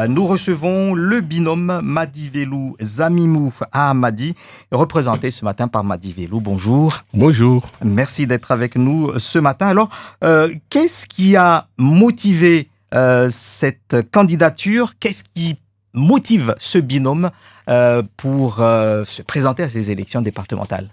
Nous recevons le binôme Madi Velou Zamimou Ahamadi, représenté ce matin par Madi Velou. Bonjour. Bonjour. Merci d'être avec nous ce matin. Alors, qu'est-ce qui a motivé cette candidature? Qu'est-ce qui motive ce binôme pour se présenter à ces élections départementales?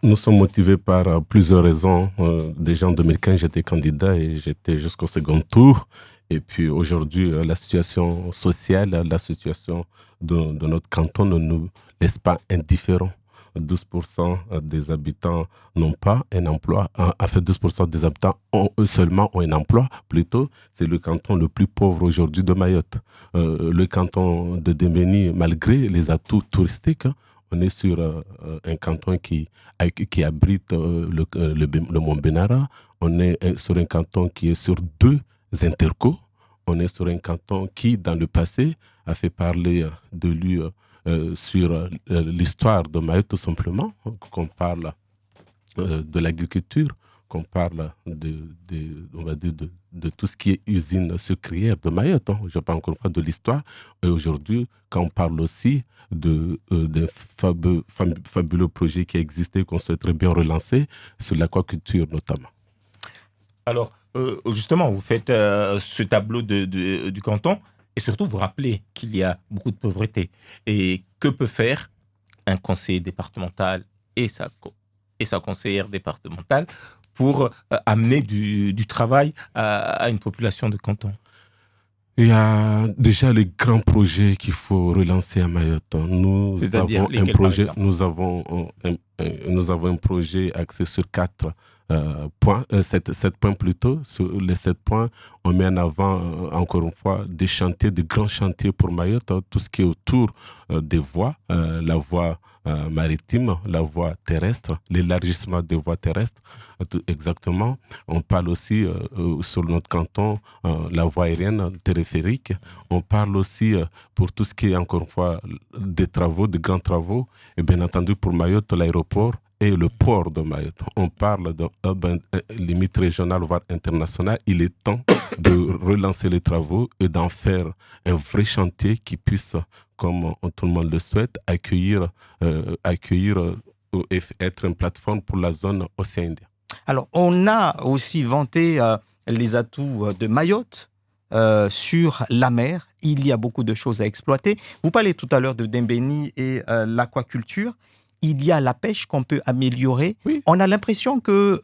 Nous sommes motivés par plusieurs raisons. Déjà en 2015, j'étais candidat et j'étais jusqu'au second tour. Et puis aujourd'hui, la situation sociale, la situation de notre canton ne nous laisse pas indifférents. 12% des habitants n'ont pas un emploi. Enfin, 12% des habitants eux seulement ont un emploi. Plutôt, c'est le canton le plus pauvre aujourd'hui de Mayotte. Le canton de Dembéni, malgré les atouts touristiques, on est sur un canton qui abrite le mont Benara. On est sur un canton qui est sur deux intercos. On est sur un canton qui, dans le passé, a fait parler de lui sur l'histoire de Mayotte, tout simplement. Qu'on parle de l'agriculture, qu'on parle on va dire de tout ce qui est usine sucrière de Mayotte. Je parle encore une fois de l'histoire. Et aujourd'hui, quand on parle aussi d'un fabuleux projet qui existait, qu'on souhaiterait bien relancer, sur l'aquaculture notamment. Alors, justement, vous faites ce tableau du canton et surtout vous rappelez qu'il y a beaucoup de pauvreté. Et que peut faire un conseiller départemental et sa conseillère départementale pour amener du travail à une population de canton? Il y a déjà les grands projets qu'il faut relancer à Mayotte. Nous avons un projet axé sur 4 points, 7 points plutôt. Sur les 7 points, on met en avant, encore une fois, des chantiers, des grands chantiers pour Mayotte, tout ce qui est autour des voies, la voie maritime, la voie terrestre, l'élargissement des voies terrestres, exactement. On parle aussi sur notre canton, la voie aérienne téléphérique. On parle aussi pour tout ce qui est, encore une fois, des travaux, des grands travaux. Et bien entendu, pour Mayotte, l'aéroport et le port de Mayotte. On parle de limite régionale, voire internationale. Il est temps de relancer les travaux et d'en faire un vrai chantier qui puisse, comme tout le monde le souhaite, accueillir et être une plateforme pour la zone océan Indien. Alors, on a aussi vanté les atouts de Mayotte sur la mer. Il y a beaucoup de choses à exploiter. Vous parlez tout à l'heure de Dembéni et l'aquaculture. Il y a la pêche qu'on peut améliorer. Oui. On a l'impression que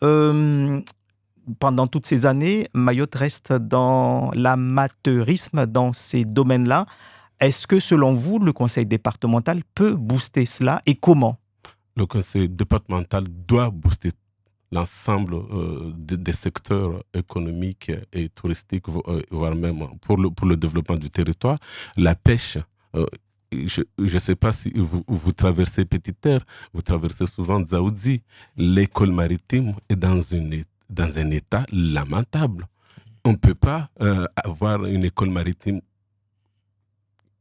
pendant toutes ces années, Mayotte reste dans l'amateurisme dans ces domaines-là. Est-ce que, selon vous, le conseil départemental peut booster cela et comment? Le conseil départemental doit booster l'ensemble des secteurs économiques et touristiques, voire même pour le développement du territoire. La pêche, je ne sais pas si vous traversez Petite Terre, vous traversez souvent Dzaoudzi. L'école maritime est dans un état lamentable. On ne peut pas avoir une école maritime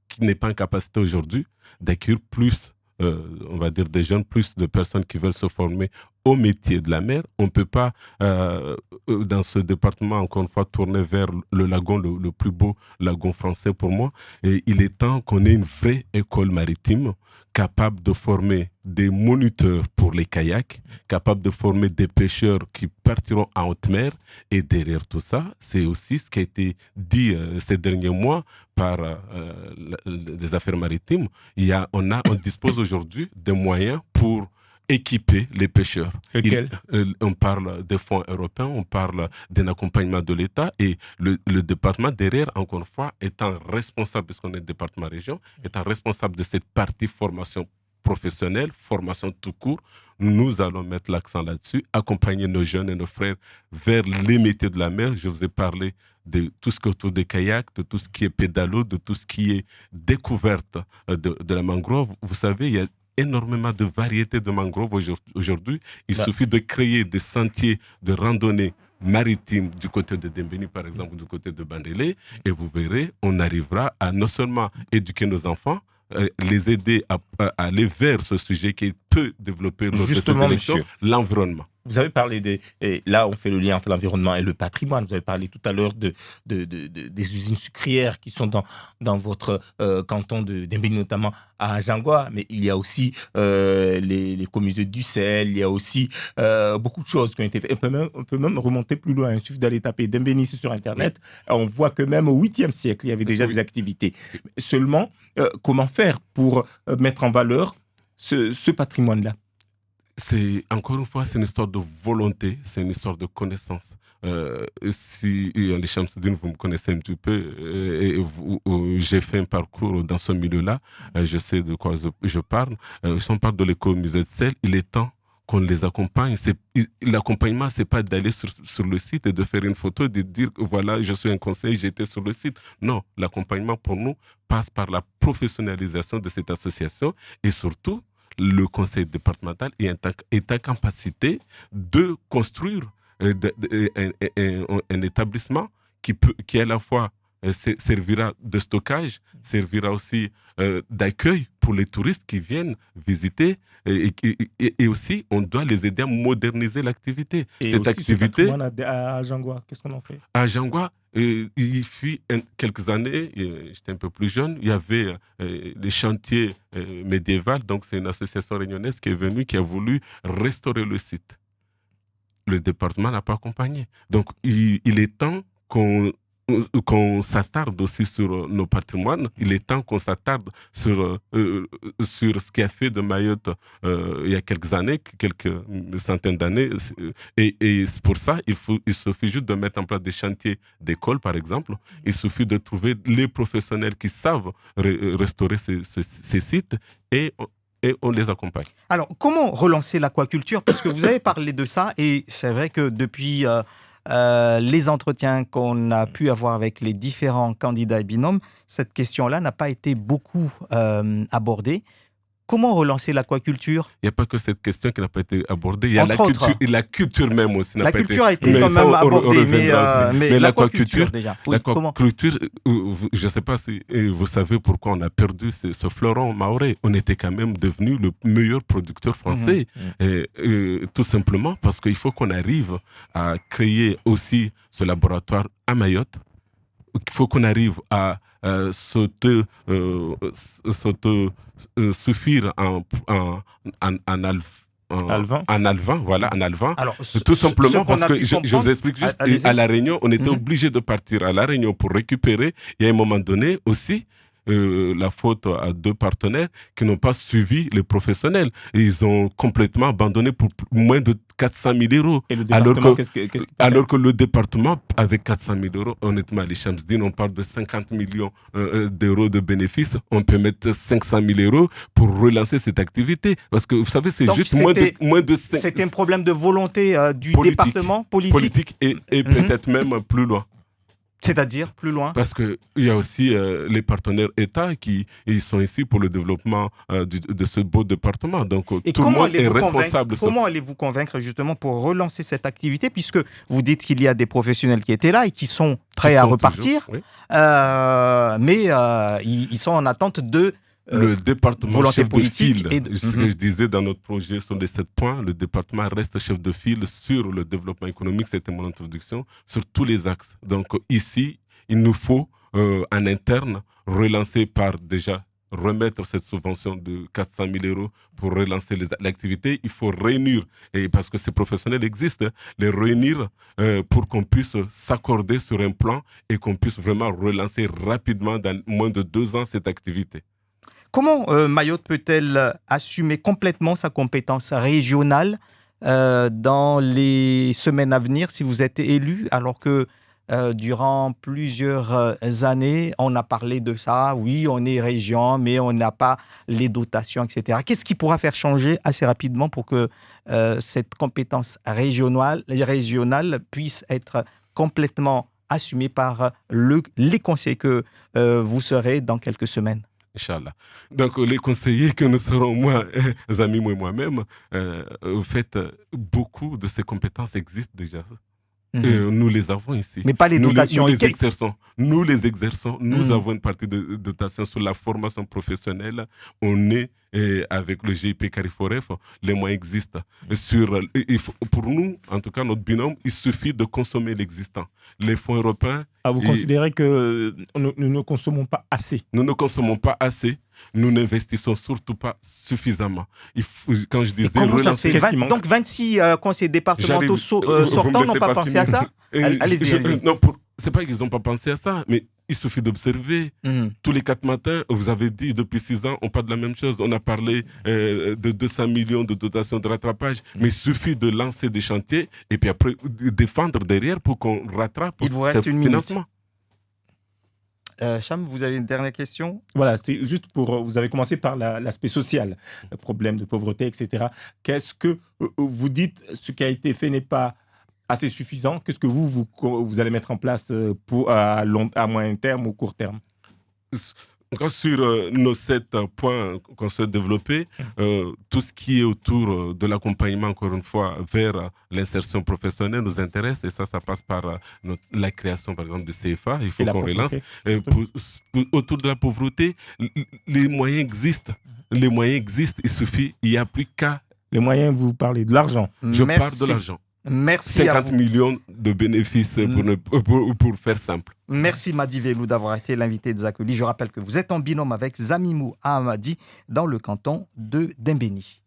qui n'est pas en capacité aujourd'hui d'accueillir plus, on va dire des jeunes, plus de personnes qui veulent se former au métier de la mer. On ne peut pas, dans ce département, encore une fois, tourner vers le lagon, le plus beau lagon français pour moi. Et il est temps qu'on ait une vraie école maritime capable de former des moniteurs pour les kayaks, capable de former des pêcheurs qui partiront en haute mer. Et derrière tout ça, c'est aussi ce qui a été dit ces derniers mois par les affaires maritimes. On dispose aujourd'hui des moyens pour équiper les pêcheurs. On parle des fonds européens, on parle d'un accompagnement de l'État et le département derrière, encore une fois, étant responsable, puisqu'on est département région, étant responsable de cette partie formation professionnelle, formation tout court, nous allons mettre l'accent là-dessus, accompagner nos jeunes et nos frères vers les métiers de la mer. Je vous ai parlé de tout ce qui est autour des kayaks, de tout ce qui est pédalo, de tout ce qui est découverte de la mangrove. Vous savez, il y a énormément de variétés de mangroves aujourd'hui. Il suffit de créer des sentiers de randonnée maritime du côté de Dembéni, par exemple, du côté de Bandélé, et vous verrez, on arrivera à non seulement éduquer nos enfants, les aider à aller vers ce sujet qui peut développer notre sélection, l'environnement. vous avez parlé et là, on fait le lien entre l'environnement et le patrimoine. Vous avez parlé tout à l'heure des usines sucrières qui sont dans votre canton de Dembéni, notamment à Ajangois, mais il y a aussi les communes du sel, il y a aussi beaucoup de choses qui ont été faites. On peut même remonter plus loin. Il suffit d'aller taper Dembéni sur Internet. On voit que même au 8e siècle, il y avait déjà des activités. Seulement, comment faire pour mettre en valeur ce patrimoine-là? C'est encore une fois, c'est une histoire de volonté, c'est une histoire de connaissance. Si les Chamsidine, vous me connaissez un petit peu, j'ai fait un parcours dans ce milieu-là, je sais de quoi je parle. Si on parle de l'écomusée de sel, il est temps qu'on les accompagne. L'accompagnement, c'est pas d'aller sur le site et de faire une photo et de dire voilà, je suis un conseiller, j'étais sur le site. Non, l'accompagnement pour nous passe par la professionnalisation de cette association et surtout le conseil départemental est en capacité de construire un établissement qui à la fois servira de stockage, servira aussi d'accueil pour les touristes qui viennent visiter et aussi on doit les aider à moderniser l'activité. Et cette aussi activité à Ajangois, qu'est-ce qu'on en fait? À Ajangois, il fut quelques années, j'étais un peu plus jeune, il y avait les chantiers médiévaux, donc c'est une association réunionnaise qui est venue, qui a voulu restaurer le site. Le département n'a pas accompagné. Donc il est temps qu'on s'attarde aussi sur nos patrimoines. Il est temps qu'on s'attarde sur ce qui a fait de Mayotte il y a quelques années, quelques centaines d'années. Et pour ça, il suffit juste de mettre en place des chantiers d'école, par exemple. Il suffit de trouver les professionnels qui savent restaurer ces sites et on les accompagne. Alors, comment relancer l'aquaculture? Parce que vous avez parlé de ça et c'est vrai que depuis les entretiens qu'on a pu avoir avec les différents candidats et binômes, cette question-là n'a pas été beaucoup abordée. Comment relancer l'aquaculture? Il n'y a pas que cette question qui n'a pas été abordée, il y a la culture même aussi. La culture a été quand même abordée, mais l'aquaculture déjà. Oui, l'aquaculture, je ne sais pas si vous savez pourquoi on a perdu ce fleuron maoré. On était quand même devenu le meilleur producteur français. Tout simplement parce qu'il faut qu'on arrive à créer aussi ce laboratoire à Mayotte. Il faut qu'on arrive à suffire en alvin, voilà, en alvin. Alors, tout simplement parce que je vous explique juste, à La Réunion, on était obligé de partir à La Réunion pour récupérer. Et à un moment donné aussi, la faute à deux partenaires qui n'ont pas suivi les professionnels. Et ils ont complètement abandonné pour moins de 400 000 euros. Et le département, alors que le département, avec 400 000 euros, honnêtement, les Chamsidine, on parle de 50 millions d'euros de bénéfices. On peut mettre 500 000 euros pour relancer cette activité. Parce que vous savez, c'est juste moins de 5... C'était un problème de volonté du département politique et peut-être même plus loin. C'est-à-dire plus loin? Parce qu'il y a aussi les partenaires État ils sont ici pour le développement de ce beau département. Donc tout le monde est responsable. Comment allez-vous convaitre justement pour relancer cette activité, puisque vous dites qu'il y a des professionnels qui étaient là et qui sont prêts à repartir, toujours, oui. Mais ils sont en attente de... le département volonté chef politique de file, ce que je disais dans notre projet sur les 7 points, le département reste chef de file sur le développement économique, c'était mon introduction, sur tous les axes. Donc ici, il nous faut en interne relancer par déjà remettre cette subvention de 400 000 euros pour relancer l'activité. Il faut réunir, et parce que ces professionnels existent, les réunir pour qu'on puisse s'accorder sur un plan et qu'on puisse vraiment relancer rapidement dans moins de 2 ans cette activité. Comment Mayotte peut-elle assumer complètement sa compétence régionale dans les semaines à venir si vous êtes élu, alors que durant plusieurs années, on a parlé de ça, oui, on est région, mais on n'a pas les dotations, etc. Qu'est-ce qui pourra faire changer assez rapidement pour que cette compétence régionale puisse être complètement assumée par les conseillers que vous serez dans quelques semaines? Inch'Allah. Donc, les conseillers que nous serons, moi, moi et moi-même, en fait, beaucoup de ces compétences existent déjà. Nous les avons ici. Mais pas les dotations. Nous les exerçons. Nous les exerçons. Nous avons une partie de dotation sur la formation professionnelle. On est avec le GIP Cariforef. Les moyens existent. Pour nous, en tout cas, notre binôme, il suffit de consommer l'existant. Les fonds européens... Vous considérez que nous ne consommons pas assez? Nous ne consommons pas assez. Nous n'investissons surtout pas suffisamment. Quand je disais comment ça se fait donc 26 conseils départementaux sortants n'ont pas pensé à ça? Allez-y. Non, c'est pas qu'ils n'ont pas pensé à ça, mais il suffit d'observer. Tous les 4 matins, vous avez dit, depuis 6 ans, on parle de la même chose. On a parlé de 200 millions de dotations de rattrapage, mais il suffit de lancer des chantiers et puis après défendre derrière pour qu'on rattrape. Il vous reste une minute. Cham, vous avez une dernière question? Voilà, c'est juste pour... Vous avez commencé par l'aspect social, le problème de pauvreté, etc. Qu'est-ce que vous dites, ce qui a été fait n'est pas assez suffisant? Qu'est-ce que vous allez mettre en place à moyen terme ou court terme? Sur nos 7 points qu'on s'est développés, tout ce qui est autour de l'accompagnement, encore une fois, vers l'insertion professionnelle nous intéresse, et ça passe par la création, par exemple, du CFA. Il faut qu'on relance. Autour de la pauvreté, les moyens existent. Les moyens existent, il n'y a plus qu'à... Les moyens, vous parlez de l'argent. Je parle de l'argent. Merci 50 millions de bénéfices pour faire simple. Merci Madi Velou d'avoir été l'invité de Zakoli. Je rappelle que vous êtes en binôme avec Zamimou Ahamadi dans le canton de Dembéni.